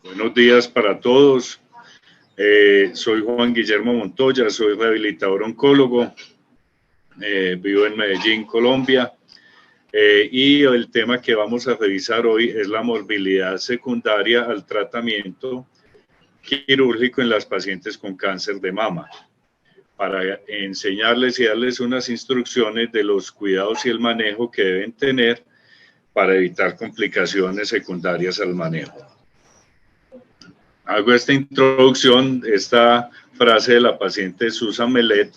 Buenos días para todos. Soy Juan Guillermo Montoya, soy rehabilitador oncólogo, vivo en Medellín, Colombia, y el tema que vamos a revisar hoy es la morbilidad secundaria al tratamiento quirúrgico en las pacientes con cáncer de mama, para enseñarles y darles unas instrucciones de los cuidados y el manejo que deben tener para evitar complicaciones secundarias al manejo. Hago esta introducción, esta frase de la paciente Susan Melet,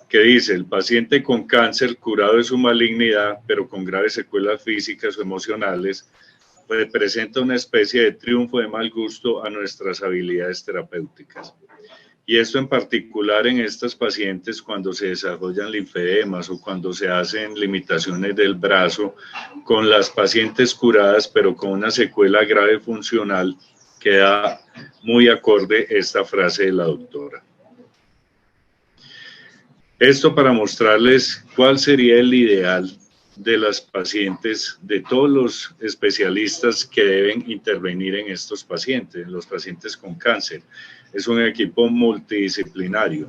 que dice: el paciente con cáncer curado de su malignidad, pero con graves secuelas físicas o emocionales, representa una especie de triunfo de mal gusto a nuestras habilidades terapéuticas. Y esto en particular en estas pacientes cuando se desarrollan linfedemas o cuando se hacen limitaciones del brazo, con las pacientes curadas pero con una secuela grave funcional, queda muy acorde esta frase de la doctora. Esto para mostrarles cuál sería el ideal de las pacientes, de todos los especialistas que deben intervenir en estos pacientes, los pacientes con cáncer. Es un equipo multidisciplinario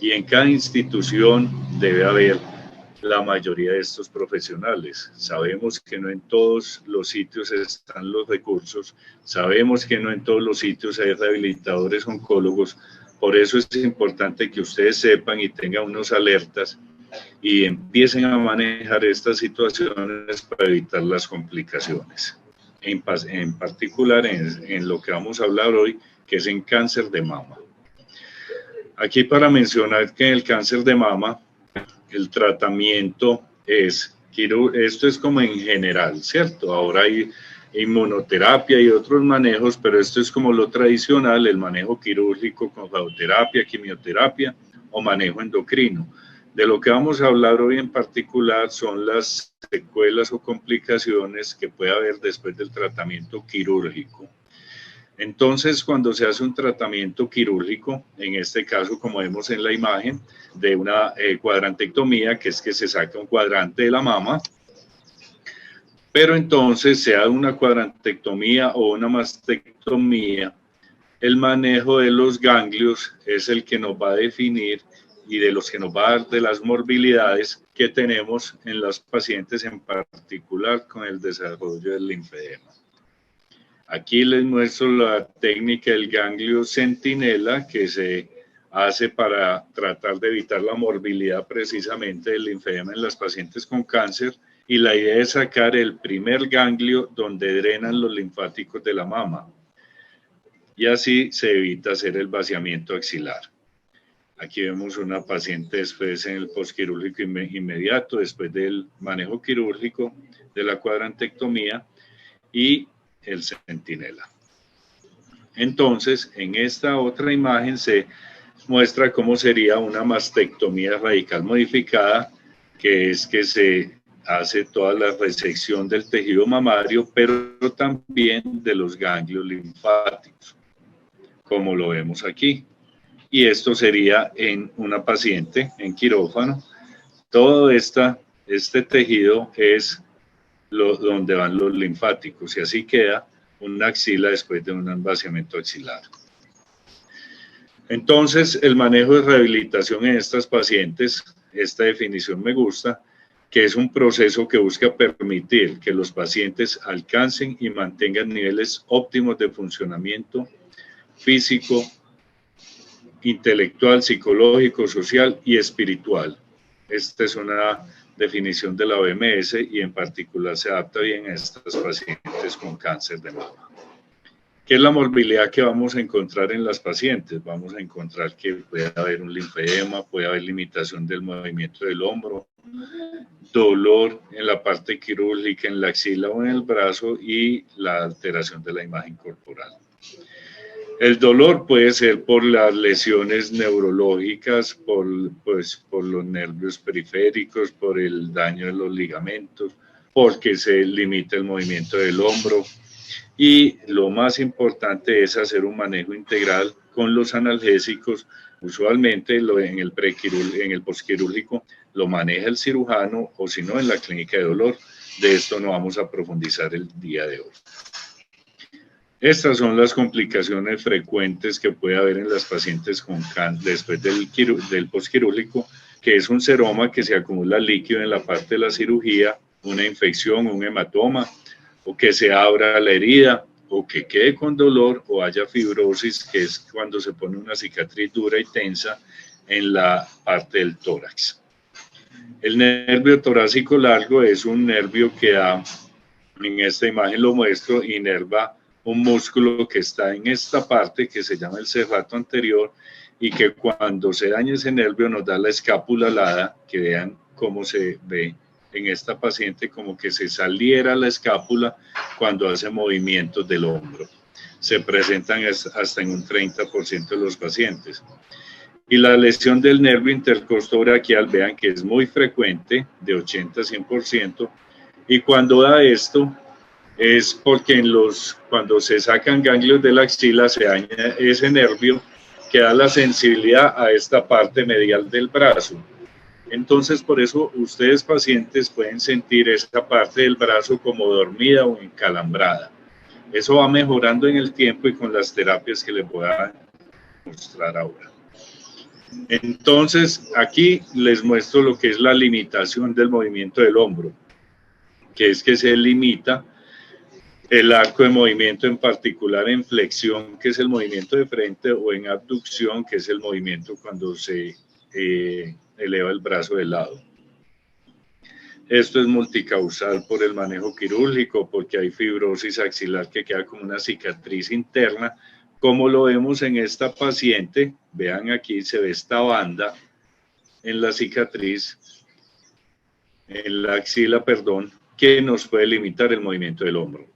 y en cada institución debe haber la mayoría de estos profesionales. Sabemos que no en todos los sitios están los recursos, sabemos que no en todos los sitios hay rehabilitadores oncólogos, por eso es importante que ustedes sepan y tengan unos alertas y empiecen a manejar estas situaciones para evitar las complicaciones. En particular en lo que vamos a hablar hoy, que es en cáncer de mama. Aquí para mencionar que en el cáncer de mama, el tratamiento es, esto es como en general, ¿cierto? Ahora hay inmunoterapia y otros manejos, pero esto es como lo tradicional, el manejo quirúrgico con radioterapia, quimioterapia o manejo endocrino. De lo que vamos a hablar hoy en particular son las secuelas o complicaciones que puede haber después del tratamiento quirúrgico. Entonces, cuando se hace un tratamiento quirúrgico, en este caso, como vemos en la imagen, de una cuadrantectomía, que es que se saca un cuadrante de la mama, pero entonces, sea una cuadrantectomía o una mastectomía, el manejo de los ganglios es el que nos va a definir y de los que nos va a dar de las morbilidades que tenemos en las pacientes, en particular con el desarrollo del linfedema. Aquí les muestro la técnica del ganglio centinela que se hace para tratar de evitar la morbilidad precisamente del linfedema en las pacientes con cáncer, y la idea es sacar el primer ganglio donde drenan los linfáticos de la mama y así se evita hacer el vaciamiento axilar. Aquí vemos una paciente después en el postquirúrgico inmediato, después del manejo quirúrgico de la cuadrantectomía y el centinela. Entonces, en esta otra imagen se muestra cómo sería una mastectomía radical modificada, que es que se hace toda la resección del tejido mamario, pero también de los ganglios linfáticos, como lo vemos aquí. Y esto sería en una paciente en quirófano. Todo este tejido es donde van los linfáticos y así queda una axila después de un vaciamiento axilar. Entonces, el manejo de rehabilitación en estas pacientes, esta definición me gusta, que es un proceso que busca permitir que los pacientes alcancen y mantengan niveles óptimos de funcionamiento físico, intelectual, psicológico, social y espiritual. Esta es una definición de la OMS y en particular se adapta bien a estas pacientes con cáncer de mama. ¿Qué es la morbilidad que vamos a encontrar en las pacientes? Vamos a encontrar que puede haber un linfedema, puede haber limitación del movimiento del hombro, dolor en la parte quirúrgica, en la axila o en el brazo y la alteración de la imagen corporal. El dolor puede ser por las lesiones neurológicas, por los nervios periféricos, por el daño de los ligamentos, porque se limita el movimiento del hombro. Y lo más importante es hacer un manejo integral con los analgésicos. Usualmente en el postquirúrgico lo maneja el cirujano o si no en la clínica de dolor. De esto no vamos a profundizar el día de hoy. Estas son las complicaciones frecuentes que puede haber en las pacientes con cáncer después del postquirúrgico, que es un seroma que se acumula líquido en la parte de la cirugía, una infección, un hematoma, o que se abra la herida, o que quede con dolor, o haya fibrosis, que es cuando se pone una cicatriz dura y tensa en la parte del tórax. El nervio torácico largo es un nervio que da, en esta imagen lo muestro, inerva un músculo que está en esta parte que se llama el serrato anterior y que cuando se daña ese nervio nos da la escápula alada, que vean cómo se ve en esta paciente como que se saliera la escápula cuando hace movimientos del hombro. Se presentan hasta en un 30% de los pacientes. Y la lesión del nervio intercostobraquial, vean que es muy frecuente, de 80 a 100%, y cuando da esto es porque cuando se sacan ganglios de la axila se daña ese nervio que da la sensibilidad a esta parte medial del brazo. Entonces, por eso ustedes pacientes pueden sentir esta parte del brazo como dormida o encalambrada. Eso va mejorando en el tiempo y con las terapias que les voy a mostrar ahora. Entonces, aquí les muestro lo que es la limitación del movimiento del hombro, que es que se limita el arco de movimiento, en particular en flexión, que es el movimiento de frente, o en abducción, que es el movimiento cuando se eleva el brazo de lado. Esto es multicausal por el manejo quirúrgico, porque hay fibrosis axilar que queda como una cicatriz interna, como lo vemos en esta paciente. Vean aquí, se ve esta banda en la cicatriz, en la axila, perdón, que nos puede limitar el movimiento del hombro.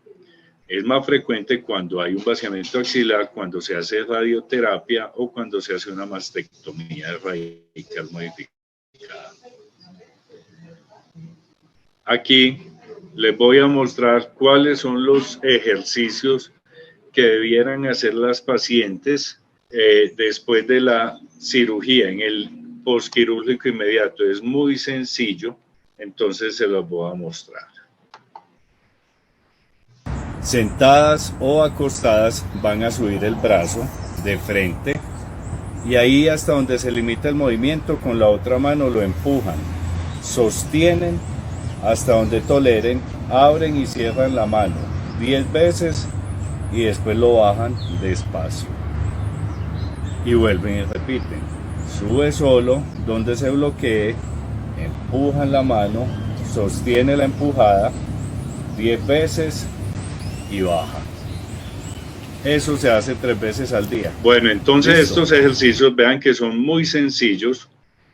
Es más frecuente cuando hay un vaciamiento axilar, cuando se hace radioterapia o cuando se hace una mastectomía radical modificada. Aquí les voy a mostrar cuáles son los ejercicios que debieran hacer las pacientes después de la cirugía, en el postquirúrgico inmediato. Es muy sencillo, entonces se los voy a mostrar. Sentadas o acostadas van a subir el brazo de frente y ahí hasta donde se limita el movimiento, con la otra mano lo empujan, sostienen hasta donde toleren, abren y cierran la mano 10 veces y después lo bajan despacio y vuelven y repiten. Sube solo donde se bloquee, empujan la mano, sostiene la empujada 10 veces y baja. Eso se hace 3 veces al día. Bueno, entonces ¿listo? Estos ejercicios vean que son muy sencillos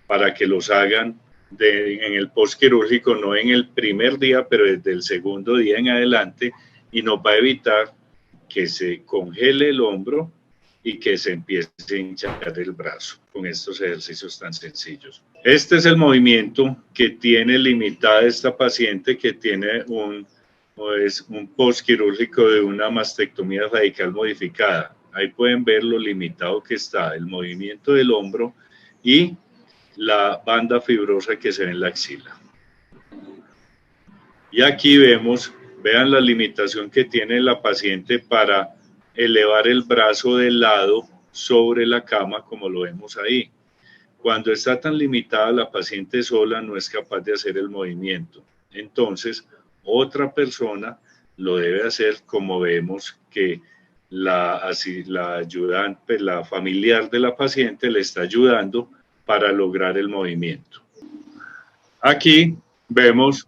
para que los hagan en el postquirúrgico, no en el primer día, pero desde el segundo día en adelante, y nos va a evitar que se congele el hombro y que se empiece a hinchar el brazo con estos ejercicios tan sencillos. Este es el movimiento que tiene limitada esta paciente, que tiene un postquirúrgico de una mastectomía radical modificada. Ahí pueden ver lo limitado que está el movimiento del hombro y la banda fibrosa que se ve en la axila. Y aquí vean la limitación que tiene la paciente para elevar el brazo de lado sobre la cama, como lo vemos ahí. Cuando está tan limitada, la paciente sola no es capaz de hacer el movimiento. Entonces, otra persona lo debe hacer, como vemos que la ayudante, la familiar de la paciente le está ayudando para lograr el movimiento. Aquí vemos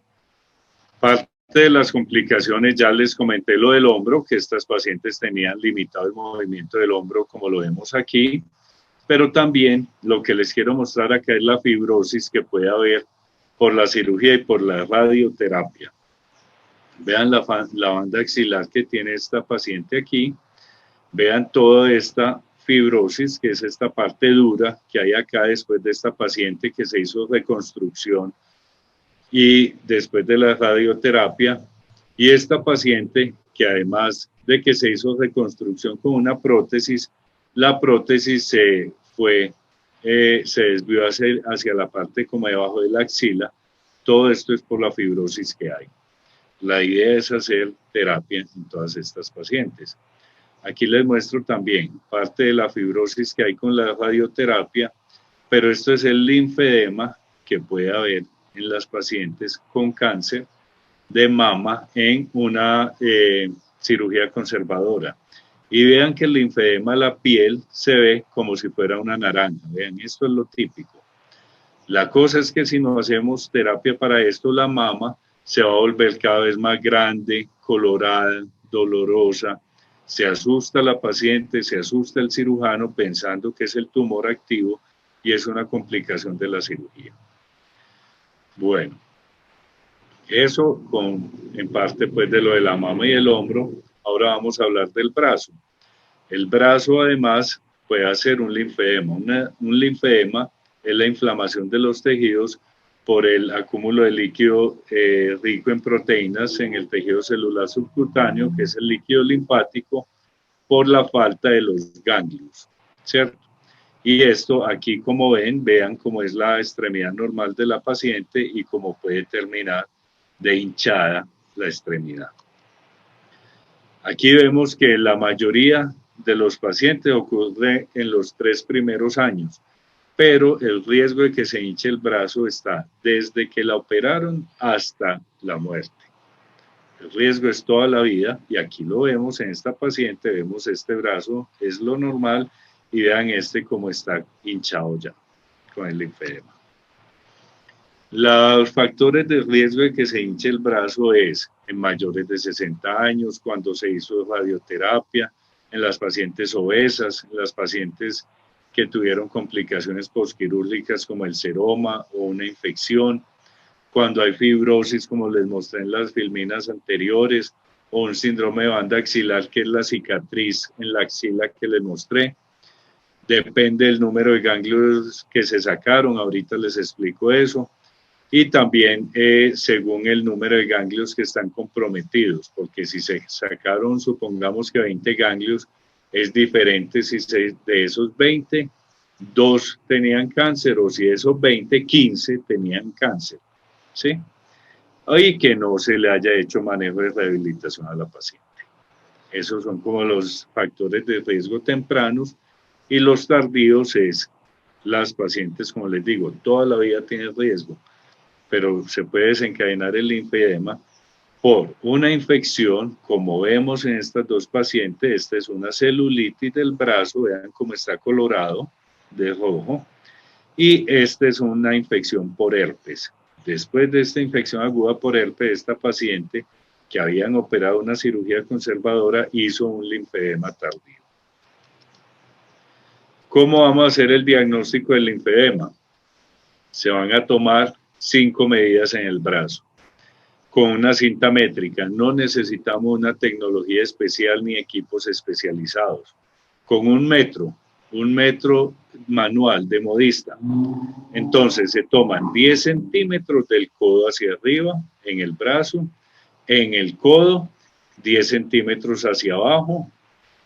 parte de las complicaciones. Ya les comenté lo del hombro, que estas pacientes tenían limitado el movimiento del hombro, como lo vemos aquí, pero también lo que les quiero mostrar acá es la fibrosis que puede haber por la cirugía y por la radioterapia. Vean la banda axilar que tiene esta paciente aquí. Vean toda esta fibrosis, que es esta parte dura que hay acá después de esta paciente que se hizo reconstrucción y después de la radioterapia. Y esta paciente que, además de que se hizo reconstrucción con una prótesis, la prótesis se desvió hacia la parte como debajo de la axila. Todo esto es por la fibrosis que hay. La idea es hacer terapia en todas estas pacientes. Aquí les muestro también parte de la fibrosis que hay con la radioterapia, pero esto es el linfedema que puede haber en las pacientes con cáncer de mama en una cirugía conservadora. Y vean que el linfedema de la piel se ve como si fuera una naranja. Vean, esto es lo típico. La cosa es que si no hacemos terapia para esto, la mama se va a volver cada vez más grande, colorada, dolorosa. Se asusta la paciente, se asusta el cirujano pensando que es el tumor activo y es una complicación de la cirugía. Bueno, eso en parte pues de lo de la mama y el hombro. Ahora vamos a hablar del brazo. El brazo además puede hacer un linfedema. Un linfedema es la inflamación de los tejidos por el acúmulo de líquido rico en proteínas en el tejido celular subcutáneo, que es el líquido linfático, por la falta de los ganglios, ¿cierto? Y esto aquí, como ven, vean cómo es la extremidad normal de la paciente y cómo puede terminar de hinchada la extremidad. Aquí vemos que la mayoría de los pacientes ocurre en los 3 primeros años, pero el riesgo de que se hinche el brazo está desde que la operaron hasta la muerte. El riesgo es toda la vida y aquí lo vemos en esta paciente, vemos este brazo, es lo normal y vean este cómo está hinchado ya con el linfedema. Los factores de riesgo de que se hinche el brazo es en mayores de 60 años, cuando se hizo radioterapia, en las pacientes obesas, en las pacientes que tuvieron complicaciones postquirúrgicas como el seroma o una infección, cuando hay fibrosis, como les mostré en las filminas anteriores, o un síndrome de banda axilar, que es la cicatriz en la axila que les mostré. Depende del número de ganglios que se sacaron, ahorita les explico eso. Y también según el número de ganglios que están comprometidos, porque si se sacaron, supongamos que 20 ganglios, es diferente si de esos 20, 2 tenían cáncer, o si de esos 20, 15 tenían cáncer, ¿sí? Y que no se le haya hecho manejo de rehabilitación a la paciente. Esos son como los factores de riesgo tempranos, y los tardíos es las pacientes, como les digo, toda la vida tienen riesgo, pero se puede desencadenar el linfedema por una infección, como vemos en estas dos pacientes. Esta es una celulitis del brazo, vean cómo está colorado de rojo, y esta es una infección por herpes. Después de esta infección aguda por herpes, esta paciente que habían operado una cirugía conservadora hizo un linfedema tardío. ¿Cómo vamos a hacer el diagnóstico del linfedema? Se van a tomar 5 medidas en el brazo con una cinta métrica. No necesitamos una tecnología especial ni equipos especializados. Con un metro manual de modista. Entonces se toman 10 centímetros del codo hacia arriba en el brazo, en el codo 10 centímetros hacia abajo.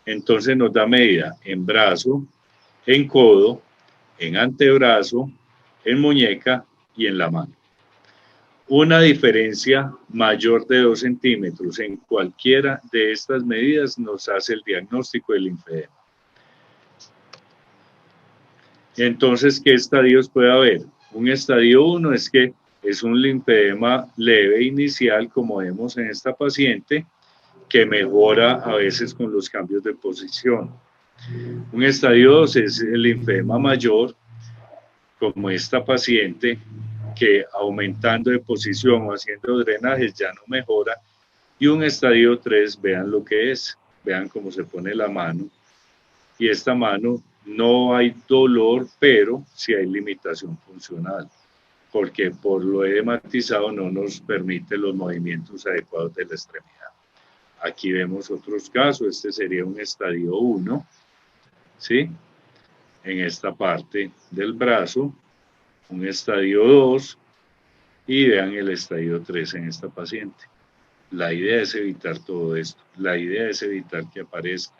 Entonces nos da medida en brazo, en codo, en antebrazo, en muñeca y en la mano. Una diferencia mayor de 2 centímetros en cualquiera de estas medidas nos hace el diagnóstico del linfedema. Entonces, ¿qué estadios puede haber? Un estadio 1 es que es un linfedema leve inicial, como vemos en esta paciente, que mejora a veces con los cambios de posición. Un estadio 2 es el linfedema mayor, como esta paciente, que aumentando de posición o haciendo drenajes ya no mejora. Y un estadio 3, vean lo que es, vean cómo se pone la mano. Y esta mano no hay dolor, pero sí hay limitación funcional, porque por lo edematizado no nos permite los movimientos adecuados de la extremidad. Aquí vemos otros casos, este sería un estadio 1, ¿sí? En esta parte del brazo, un estadio 2, y vean el estadio 3 en esta paciente. La idea es evitar todo esto, la idea es evitar que aparezca,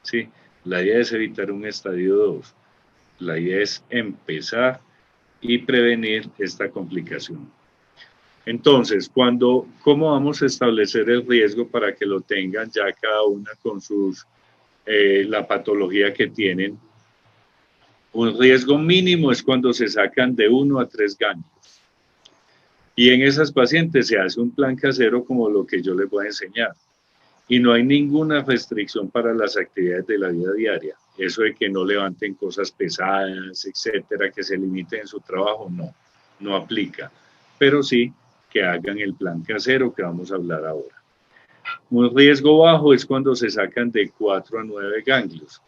¿sí? La idea es evitar un estadio 2, la idea es empezar y prevenir esta complicación. Entonces, ¿cómo vamos a establecer el riesgo para que lo tengan ya cada una con sus la patología que tienen. Un riesgo mínimo es cuando se sacan de 1 a 3 ganglios. Y en esas pacientes se hace un plan casero como lo que yo les voy a enseñar. Y no hay ninguna restricción para las actividades de la vida diaria. Eso de que no levanten cosas pesadas, etcétera, que se limiten en su trabajo, no aplica. Pero sí que hagan el plan casero que vamos a hablar ahora. Un riesgo bajo es cuando se sacan de 4 a 9 ganglios.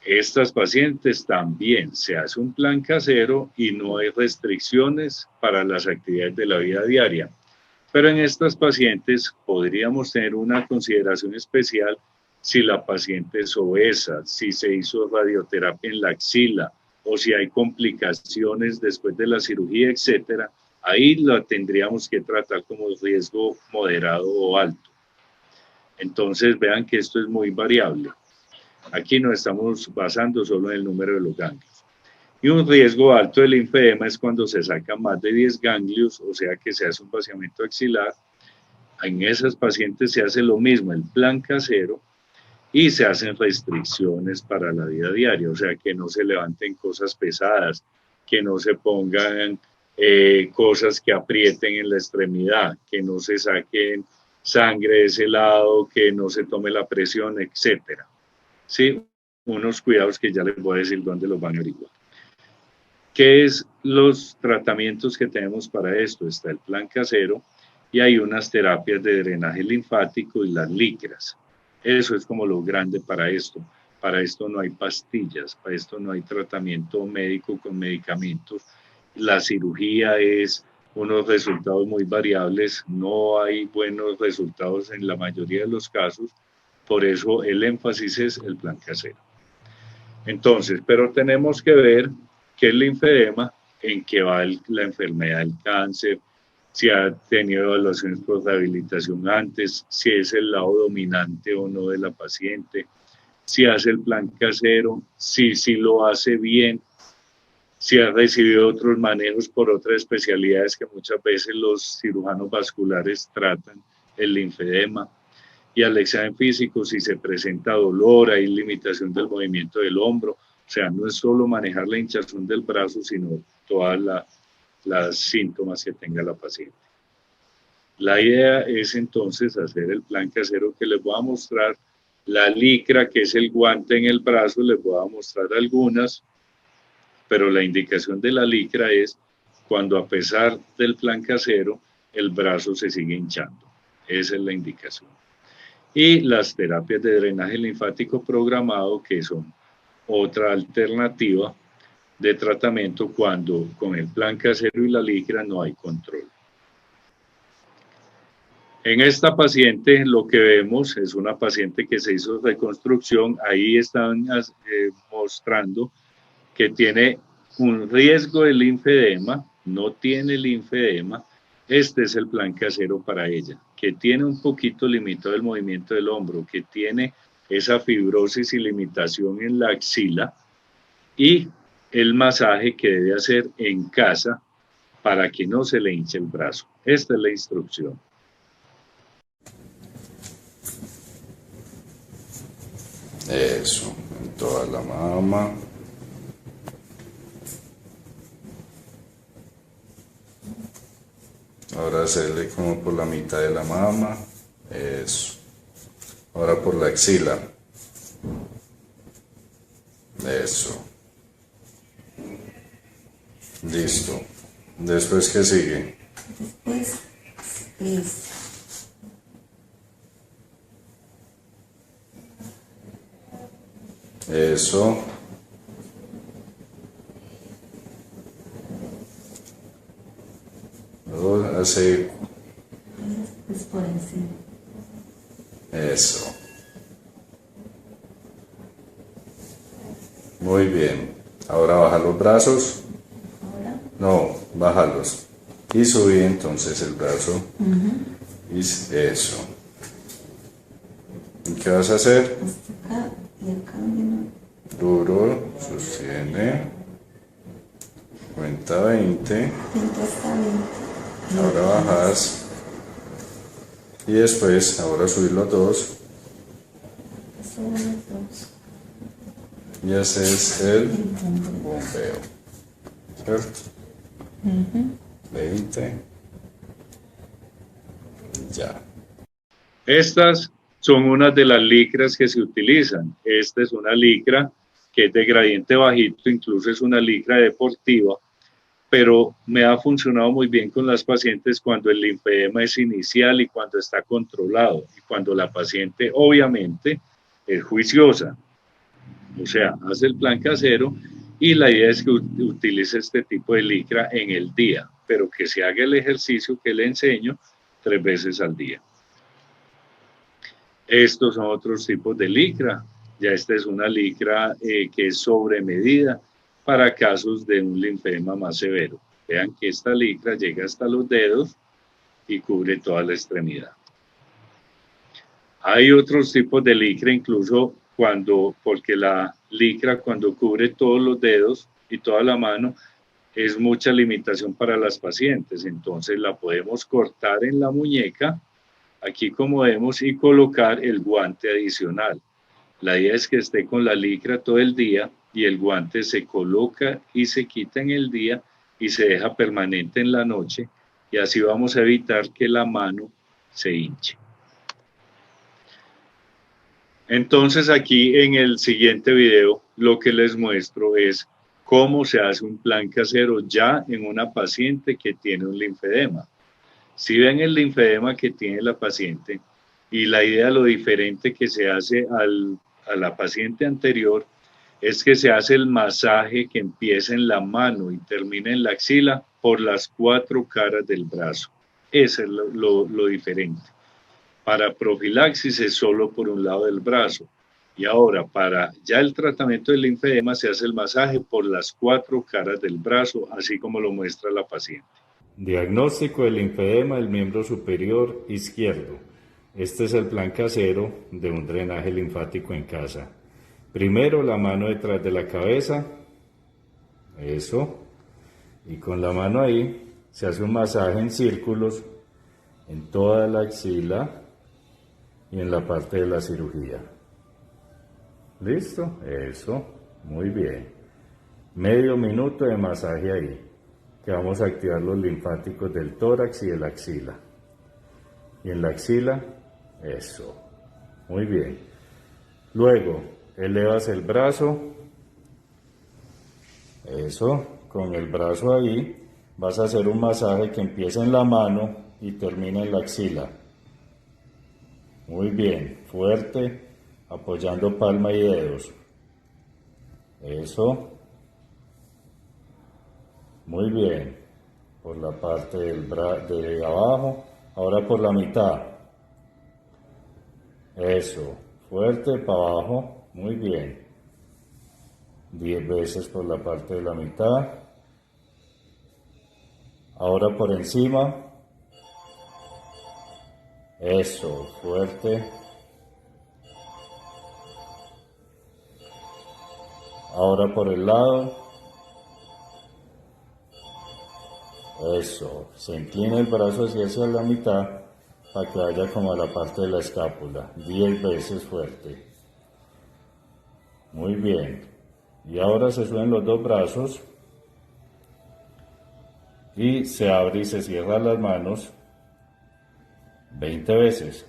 Estas pacientes también se hace un plan casero y no hay restricciones para las actividades de la vida diaria. Pero en estas pacientes podríamos tener una consideración especial si la paciente es obesa, si se hizo radioterapia en la axila o si hay complicaciones después de la cirugía, etcétera. Ahí la tendríamos que tratar como riesgo moderado o alto. Entonces vean que esto es muy variable. Aquí no estamos basando solo en el número de los ganglios. Y un riesgo alto del linfedema es cuando se sacan más de 10 ganglios, o sea que se hace un vaciamiento axilar. En esas pacientes se hace lo mismo, el plan casero, y se hacen restricciones para la vida diaria, o sea que no se levanten cosas pesadas, que no se pongan cosas que aprieten en la extremidad, que no se saquen sangre de ese lado, que no se tome la presión, etcétera. Sí, unos cuidados que ya les voy a decir dónde los van a averiguar. ¿Qué es los tratamientos que tenemos para esto? Está el plan casero y hay unas terapias de drenaje linfático y las licras. Eso es como lo grande para esto. Para esto no hay pastillas, para esto no hay tratamiento médico con medicamentos. La cirugía es unos resultados muy variables, no hay buenos resultados en la mayoría de los casos, por eso el énfasis es el plan casero. Entonces, pero tenemos que ver qué es el linfedema, en qué va la enfermedad del cáncer, si ha tenido evaluaciones por rehabilitación antes, si es el lado dominante o no de la paciente, si hace el plan casero, si lo hace bien, si ha recibido otros manejos por otras especialidades que muchas veces los cirujanos vasculares tratan el linfedema. Y al examen físico, si se presenta dolor, hay limitación del movimiento del hombro, o sea, no es solo manejar la hinchazón del brazo, sino todas las síntomas que tenga la paciente. La idea es entonces hacer el plan casero que les voy a mostrar. La licra, que es el guante en el brazo, les voy a mostrar algunas, pero la indicación de la licra es cuando a pesar del plan casero, el brazo se sigue hinchando. Esa es la indicación. Y las terapias de drenaje linfático programado, que son otra alternativa de tratamiento cuando con el plan casero y la licra no hay control. En esta paciente lo que vemos es una paciente que se hizo reconstrucción. Ahí están mostrando que tiene un riesgo de linfedema, no tiene linfedema. Este es el plan casero para ella, que tiene un poquito limitado el movimiento del hombro, que tiene esa fibrosis y limitación en la axila y el masaje que debe hacer en casa para que no se le hinche el brazo. Esta es la instrucción. Eso, en toda la mama. Ahora hacerle como por la mitad de la mama. Eso. Ahora por la axila. Eso. Listo. Después, ¿qué sigue? Después es eso. Luego hace pues por encima. eso. Muy bien. Ahora baja los brazos. Ahora. No, bájalos. Y subí entonces el brazo. Y eso. ¿Y qué vas a hacer? Hasta acá y acá viene. Duro, sostiene. Cuenta 20. Hasta 20. Ahora bajas. Y después, ahora subir los dos. Subo los dos. Y ese es el bombeo, ¿cierto? 20. Ya. Estas son unas de las licras que se utilizan. Esta es una licra que es de gradiente bajito, incluso es una licra deportiva, pero me ha funcionado muy bien con las pacientes cuando el linfedema es inicial y cuando está controlado y cuando la paciente obviamente es juiciosa, o sea, hace el plan casero y la idea es que utilice este tipo de licra en el día, pero que se haga el ejercicio que le enseño 3 veces al día. Estos son otros tipos de licra. Ya esta es una licra que es sobre medida para casos de un linfedema más severo. Vean que esta licra llega hasta los dedos y cubre toda la extremidad. Hay otros tipos de licra, incluso porque la licra cuando cubre todos los dedos y toda la mano, es mucha limitación para las pacientes. Entonces la podemos cortar en la muñeca, aquí como vemos, y colocar el guante adicional. La idea es que esté con la licra todo el día y el guante se coloca y se quita en el día y se deja permanente en la noche, y así vamos a evitar que la mano se hinche. Entonces aquí en el siguiente video lo que les muestro es cómo se hace un plan casero ya en una paciente que tiene un linfedema. Si ven el linfedema que tiene la paciente y la idea, lo diferente que se hace a la paciente anterior, es que se hace el masaje que empieza en la mano y termina en la axila por las 4 caras del brazo. Eso es lo diferente. Para profilaxis es solo por un lado del brazo. Y ahora, para ya el tratamiento del linfedema, se hace el masaje por las 4 caras del brazo, así como lo muestra la paciente. Diagnóstico del linfedema del miembro superior izquierdo. Este es el plan casero de un drenaje linfático en casa. Primero la mano detrás de la cabeza, eso, y con la mano ahí se hace un masaje en círculos en toda la axila y en la parte de la cirugía. ¿Listo? Eso, muy bien. Medio minuto de masaje ahí, que vamos a activar los linfáticos del tórax y de la axila. Y en la axila, eso, muy bien. Luego, elevas el brazo, eso, con el brazo ahí, vas a hacer un masaje que empieza en la mano y termina en la axila. Muy bien, fuerte, apoyando palma y dedos. Eso. Muy bien. Por la parte de abajo, ahora por la mitad. Eso, fuerte para abajo, muy bien. 10 veces por la parte de la mitad. Ahora por encima. Eso, fuerte. Ahora por el lado. Eso, se inclina el brazo hacia la mitad para que vaya como a la parte de la escápula. 10 veces fuerte. Muy bien. Y ahora se suben los dos brazos y se abre y se cierra las manos 20 veces.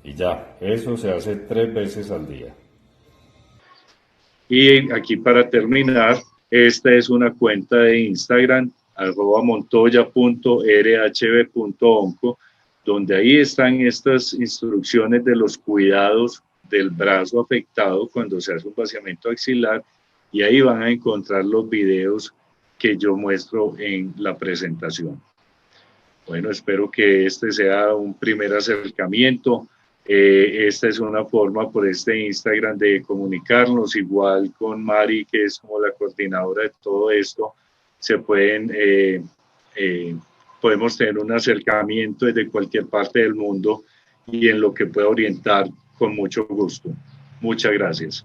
Y ya, eso se hace 3 veces al día. Y aquí para terminar, esta es una cuenta de Instagram, @montoya.rhb.onco, donde ahí están estas instrucciones de los cuidados del brazo afectado cuando se hace un vaciamiento axilar, y ahí van a encontrar los videos que yo muestro en la presentación. Bueno, espero que este sea un primer acercamiento. Esta es una forma por este Instagram de comunicarnos, igual con Mari, que es como la coordinadora de todo esto. Podemos tener un acercamiento desde cualquier parte del mundo y en lo que pueda orientar con mucho gusto. Muchas gracias.